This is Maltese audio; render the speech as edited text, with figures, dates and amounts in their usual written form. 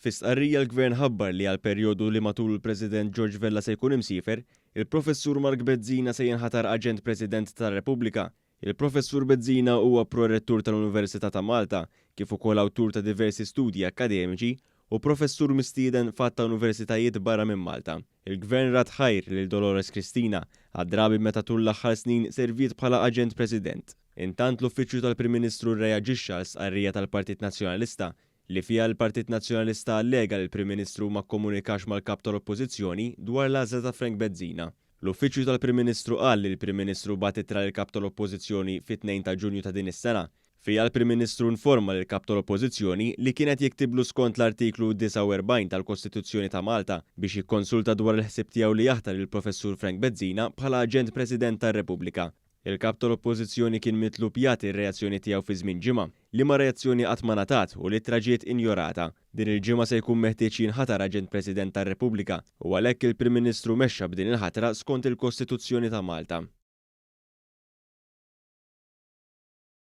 Fis-stqarrija l-Gvern ħabbar li għal-perjodu li matul il-President George Vella se jkun imsiefer, il-Professur Mark Bezzina se jinħatar Aġent President tar-Repubblika. Il-Professur Bezzina huwa prorettur tal-Università ta' Malta, kif ukoll awtur ta' diversi studji akkademiċi u professur mistieden fatta universitajiet barra minn Malta. Il-Gvern rat ħajr lil Dolores Cristina għad-drabi meta tul l-aħħar snin serviet bħala Aġent President. Intant l-Uffiċċju tal-Prim Ministru rreaġixxa l-sqarrija tal-Partit Nazzjonalista li fiha l-Partit Nazzjonalista allega li l-Prim Ministru ma kkomunikax mal-kap tal-Oppożizzjoni dwar l-għażla ta' Frank Bezzina. L-Uffiċċju tal-Prim Ministru qal li l-Prim Ministru bagħat ittra lill-kap tal-Oppożizzjoni fit-2 ta' Ġunju ta' din is-sena. Fiha l-Prim Ministru informa lill-kap tal-Oppożizzjoni li kienet jiktiblu skont l-artiklu 49 tal-Kostituzzjoni ta' Malta biex jikkonsulta dwar il-ħsieb tiegħu li jaħtar il-Professur Frank Bezzina bħala Aġent President tar-Repubblika. Il-kap tal-Oppożizzjoni kien mitlub jagħti r-reazzjoni tiegħu fi żmien ġimgħa li ma reazzjoni qatt ma ngħatat u li traġiet injorata. Din il-ġimgħa se jkun meħtieġ jinħatar Aġent President tar-Repubblika u għalhekk il-Prim Ministru mexxa b'din il-ħatra skont il-Kostituzzjoni ta' Malta.